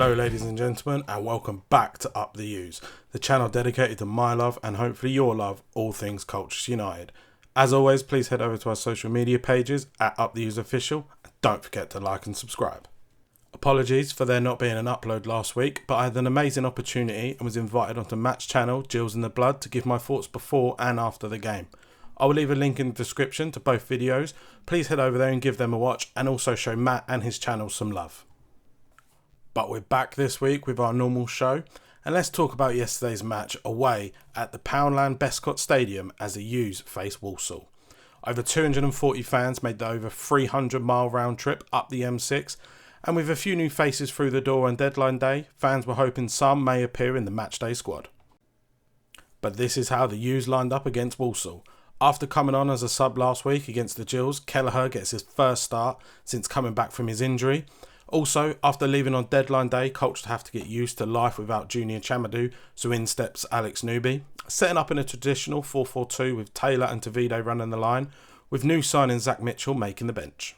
Hello ladies and gentlemen, and welcome back to Up the U's, the channel dedicated to my love and hopefully your love, all things Colchester United. As always, please head over to our social media pages at Up the U's Official, and don't forget to like and subscribe. Apologies for there not being an upload last week, but I had an amazing opportunity and was invited onto Match Channel Jills in the Blood to give my thoughts before and after the game. I will leave a link in the description to both videos. Please head over there and give them a watch, and also show Matt and his channel some love. But we're back this week with our normal show, and let's talk about yesterday's match away at the Poundland Bescot Stadium as the U's face Walsall. Over 240 fans made the over 300-mile round trip up the M6, and with a few new faces through the door on deadline day, fans were hoping some may appear in the matchday squad. But this is how the U's lined up against Walsall. After coming on as a sub last week against the Jills, Kelleher gets his first start since coming back from his injury. Also, after leaving on deadline day, Colchester have to get used to life without Junior Chamadou, so in steps Alex Newby, setting up in a traditional 4-4-2 with Taylor and Tavide running the line, with new signing Zach Mitchell making the bench.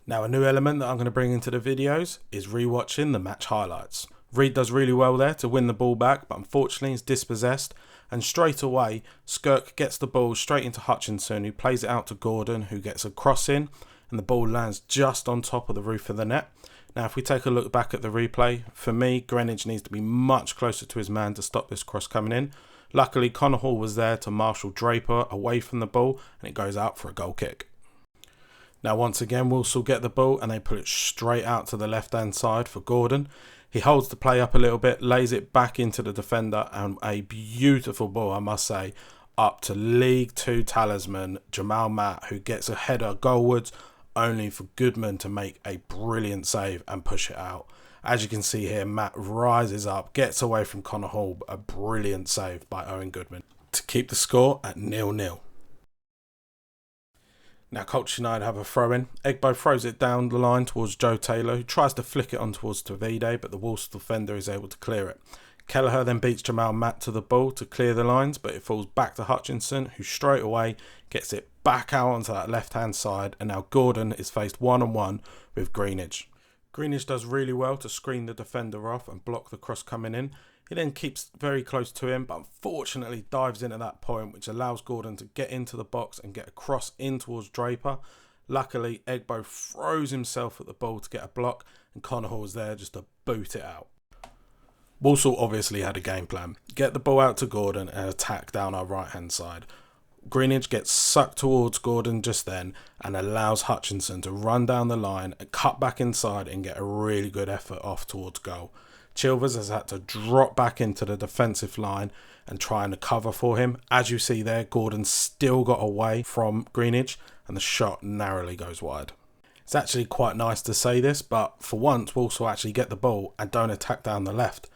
Now, a new element that I'm going to bring into the videos is rewatching the match highlights. Reed does really well there to win the ball back, but unfortunately is dispossessed, and straight away Skirk gets the ball straight into Hutchinson, who plays it out to Gordon, who gets a cross in, and the ball lands just on top of the roof of the net. Now, if we take a look back at the replay, for me, Greenwich needs to be much closer to his man to stop this cross coming in. Luckily, Connor Hall was there to marshal Draper away from the ball, and it goes out for a goal kick. Now, once again, Walsall get the ball, and they put it straight out to the left-hand side for Gordon. He holds the play up a little bit, lays it back into the defender, and a beautiful ball, I must say, up to League 2 talisman Jamal Matt, who gets a header goalwards, only for Goodman to make a brilliant save and push it out. As you can see here, Matt rises up, gets away from Connor Hall, a brilliant save by Owen Goodman to keep the score at 0-0. Now Colchester United have a throw-in. Egbo throws it down the line towards Joe Taylor, who tries to flick it on towards Tavide, but the Walsall defender is able to clear it. Kelleher then beats Jamal Matt to the ball to clear the lines, but it falls back to Hutchinson, who straight away gets it back out onto that left-hand side, and now Gordon is faced one-on-one with Greenwich. Greenwich does really well to screen the defender off and block the cross coming in. He then keeps very close to him, but unfortunately dives in at that point, which allows Gordon to get into the box and get a cross in towards Draper. Luckily, Egbo throws himself at the ball to get a block, and Connor Hall is there just to boot it out. Walsall obviously had a game plan. Get the ball out to Gordon and attack down our right-hand side. Greenwich gets sucked towards Gordon just then and allows Hutchinson to run down the line and cut back inside and get a really good effort off towards goal. Chilvers has had to drop back into the defensive line and try and cover for him. As you see there, Gordon still got away from Greenwich and the shot narrowly goes wide. It's actually quite nice to say this, but for once Walsall actually get the ball and don't attack down the left.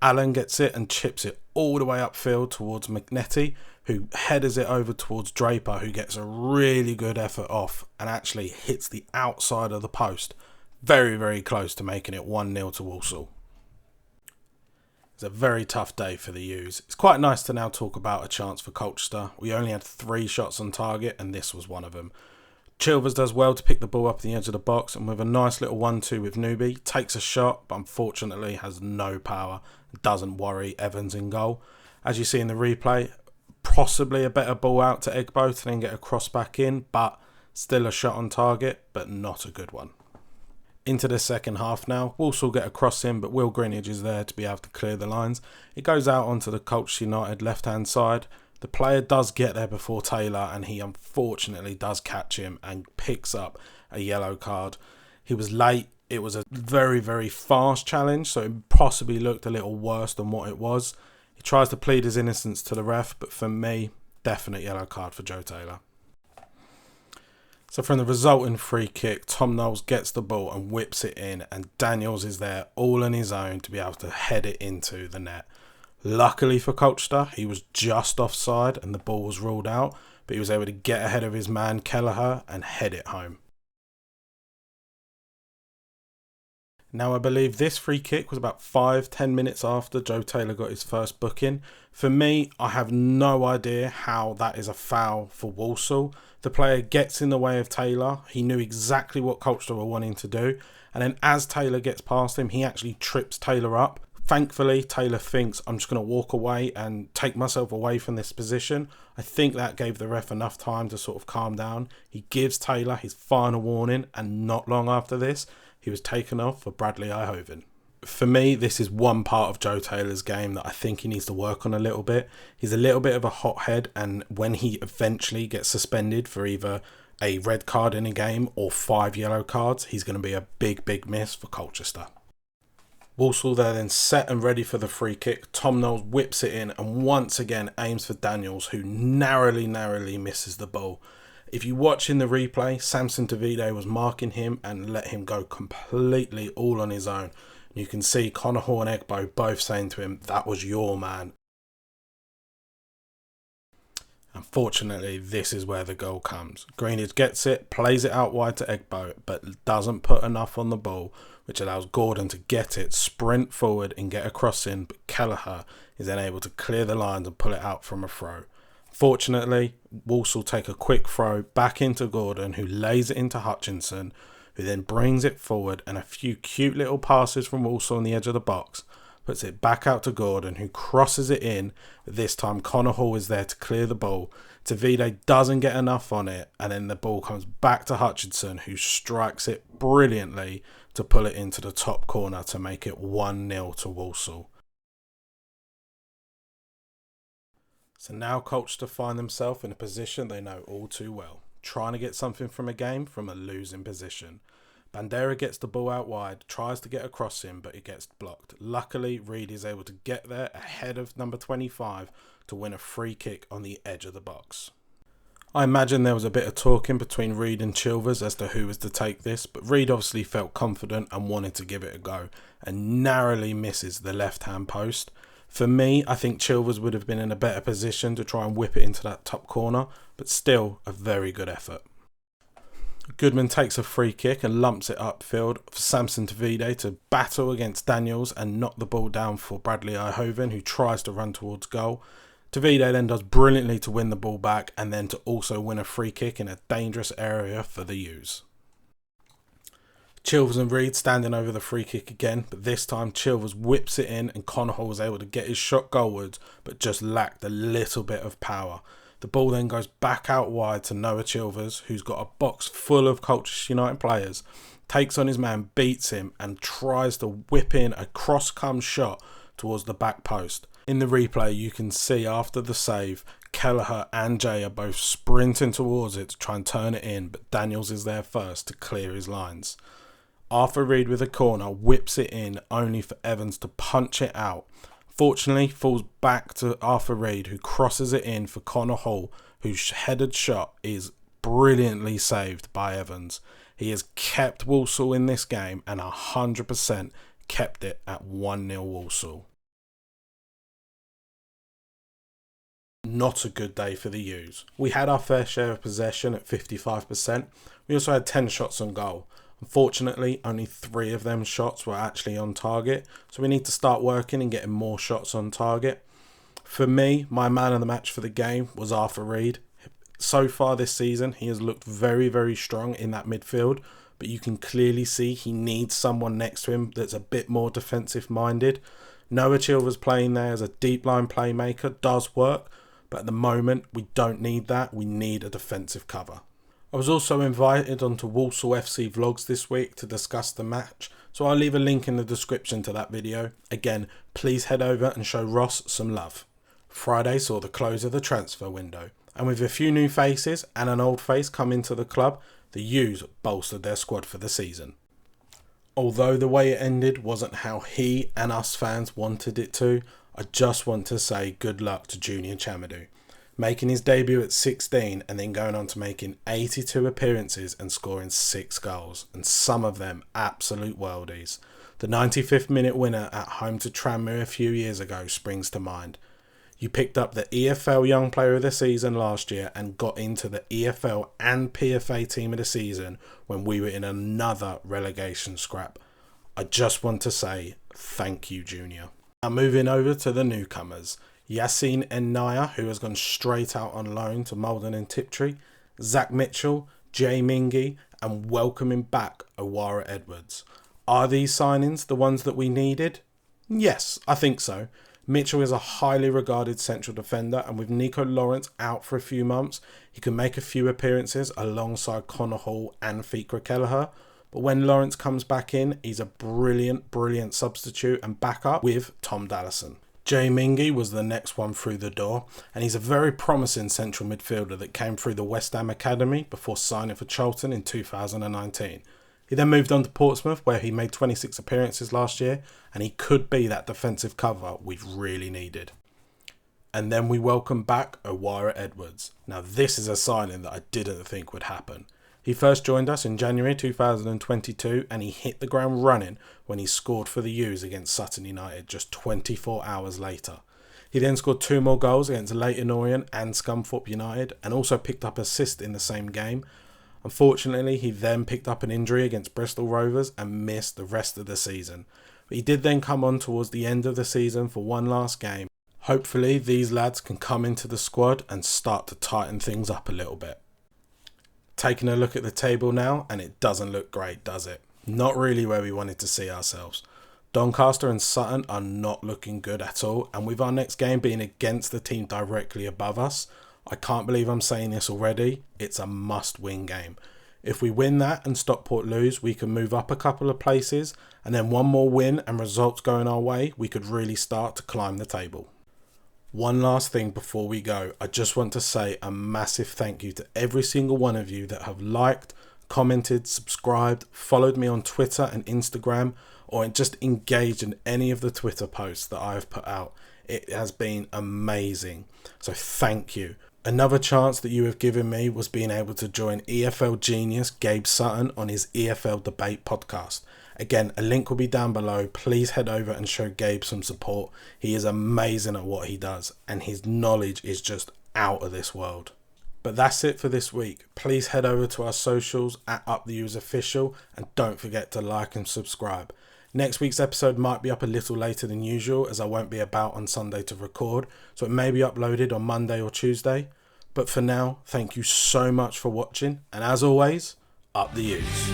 Allen gets it and chips it all the way upfield towards McNetty, who headers it over towards Draper, who gets a really good effort off and actually hits the outside of the post. Very, very close to making it 1-0 to Walsall. It's a very tough day for the U's. It's quite nice to now talk about a chance for Colchester. We only had 3 shots on target and this was one of them. Chilvers does well to pick the ball up the edge of the box, and with a nice little 1-2 with Newby, takes a shot but unfortunately has no power and doesn't worry Evans in goal. As you see in the replay, possibly a better ball out to Egbo to then get a cross back in, but still a shot on target, but not a good one. Into the second half now, Walsall get a cross in, but Will Greenwich is there to be able to clear the lines. It goes out onto the Colchester United left-hand side. The player does get there before Taylor, and he unfortunately does catch him and picks up a yellow card. He was late. It was a very, very fast challenge, so it possibly looked a little worse than what it was. He tries to plead his innocence to the ref, but for me, definite yellow card for Joe Taylor. So from the resulting free kick, Tom Knowles gets the ball and whips it in, and Daniels is there all on his own to be able to head it into the net. Luckily for Colchester, he was just offside and the ball was ruled out, but he was able to get ahead of his man Kelleher and head it home. Now, I believe this free kick was about 5-10 minutes after Joe Taylor got his first booking. For me, I have no idea how that is a foul for Walsall. The player gets in the way of Taylor. He knew exactly what Colchester were wanting to do. And then as Taylor gets past him, he actually trips Taylor up. Thankfully, Taylor thinks, I'm just going to walk away and take myself away from this position. I think that gave the ref enough time to sort of calm down. He gives Taylor his final warning, and not long after this, he was taken off for Bradley Ihoven. For me, this is one part of Joe Taylor's game that I think he needs to work on a little bit. He's a little bit of a hothead, and when he eventually gets suspended for either a red card in a game or 5 yellow cards, he's going to be a big miss for Colchester. Walsall, they're then set and ready for the free kick. Tom Knowles whips it in and once again aims for Daniels, who narrowly misses the ball. If you watch in the replay, Samson Davide was marking him and let him go completely all on his own. You can see Connor Hall and Egbo both saying to him, that was your man. Unfortunately, this is where the goal comes. Greenidge gets it, plays it out wide to Egbo, but doesn't put enough on the ball, which allows Gordon to get it, sprint forward and get a cross in, but Kelleher is then able to clear the lines and pull it out from a throw. Fortunately, Walsall take a quick throw back into Gordon, who lays it into Hutchinson, who then brings it forward, and a few cute little passes from Walsall on the edge of the box puts it back out to Gordon, who crosses it in, but this time Connor Hall is there to clear the ball. Davide doesn't get enough on it, and then the ball comes back to Hutchinson, who strikes it brilliantly to pull it into the top corner to make it 1-0 to Walsall. So now Colchester find themselves in a position they know all too well, trying to get something from a game from a losing position. Bandera gets the ball out wide, tries to get across him, but it gets blocked. Luckily, Reid is able to get there ahead of number 25 to win a free kick on the edge of the box. I imagine there was a bit of talking between Reid and Chilvers as to who was to take this, but Reid obviously felt confident and wanted to give it a go, and narrowly misses the left-hand post. For me, I think Chilvers would have been in a better position to try and whip it into that top corner, but still a very good effort. Goodman takes a free kick and lumps it upfield for Samson Davide to battle against Daniels and knock the ball down for Bradley Ihoven, who tries to run towards goal. Davide then does brilliantly to win the ball back and then to also win a free kick in a dangerous area for the U's. Chilvers and Reid standing over the free kick again, but this time Chilvers whips it in and Connor Hall was able to get his shot goalwards, but just lacked a little bit of power. The ball then goes back out wide to Noah Chilvers, who's got a box full of Colchester United players, takes on his man, beats him and tries to whip in a cross-come shot towards the back post. In the replay, you can see after the save, Kelleher and Jay are both sprinting towards it to try and turn it in, but Daniels is there first to clear his lines. Arthur Reid with a corner whips it in, only for Evans to punch it out. Fortunately, falls back to Arthur Reid, who crosses it in for Connor Hall, whose headed shot is brilliantly saved by Evans. He has kept Walsall in this game and 100% kept it at 1-0 Walsall. Not a good day for the U's. We had our fair share of possession at 55%. We also had 10 shots on goal. Unfortunately, only 3 of them shots were actually on target, so we need to start working and getting more shots on target. For me, my man of the match for the game was Arthur Reid. So far this season, he has looked very strong in that midfield, but you can clearly see he needs someone next to him that's a bit more defensive minded. Noah Chilvers playing there as a deep line playmaker does work, but at the moment we don't need that, we need a defensive cover. I was also invited onto Walsall FC Vlogs this week to discuss the match, so I'll leave a link in the description to that video. Again, please head over and show Ross some love. Friday saw the close of the transfer window, and with a few new faces and an old face come into the club, the U's bolstered their squad for the season. Although the way it ended wasn't how he and us fans wanted it to, I just want to say good luck to Junior Chamadou. Making his debut at 16 and then going on to making 82 appearances and scoring 6 goals, and some of them absolute worldies. The 95th minute winner at home to Tranmere a few years ago springs to mind. You picked up the EFL Young Player of the Season last year and got into the EFL and PFA Team of the Season when we were in another relegation scrap. I just want to say thank you, Junior. Now moving over to the newcomers. Yassine Ennaya, who has gone straight out on loan to Malden and Tiptree, Zach Mitchell, Jay Mingy, and welcoming back Owara Edwards. Are these signings the ones that we needed? Yes, I think so. Mitchell is a highly regarded central defender, and with Nico Lawrence out for a few months, he can make a few appearances alongside Connor Hall and Fikra Kelleher. But when Lawrence comes back in, he's a brilliant substitute and backup with Tom Dallison. Jay Mingy was the next one through the door, and he's a very promising central midfielder that came through the West Ham Academy before signing for Charlton in 2019. He then moved on to Portsmouth, where he made 26 appearances last year, and he could be that defensive cover we've really needed. And then we welcome back Owara Edwards. Now this is a signing that I didn't think would happen. He first joined us in January 2022, and he hit the ground running when he scored for the U's against Sutton United just 24 hours later. He then scored 2 more goals against Leyton Orient and Scunthorpe United, and also picked up assist in the same game. Unfortunately, he then picked up an injury against Bristol Rovers and missed the rest of the season. But he did then come on towards the end of the season for one last game. Hopefully, these lads can come into the squad and start to tighten things up a little bit. Taking a look at the table now, and it doesn't look great, does it? Not really where we wanted to see ourselves. Doncaster and Sutton are not looking good at all, and with our next game being against the team directly above us, I can't believe I'm saying this already, it's a must-win game. If we win that and Stockport lose, we can move up a couple of places, and then one more win and results going our way, we could really start to climb the table. One last thing before we go, I just want to say a massive thank you to every single one of you that have liked, commented, subscribed, followed me on Twitter and Instagram, or just engaged in any of the Twitter posts that I have put out. It has been amazing. So thank you. Another chance that you have given me was being able to join EFL genius Gabe Sutton on his EFL Debate podcast. Again, a link will be down below. Please head over and show Gabe some support. He is amazing at what he does, and his knowledge is just out of this world. But that's it for this week. Please head over to our socials at UpTheUsOfficial, and don't forget to like and subscribe. Next week's episode might be up a little later than usual, as I won't be about on Sunday to record, so it may be uploaded on Monday or Tuesday. But for now, thank you so much for watching, and as always, up the U's.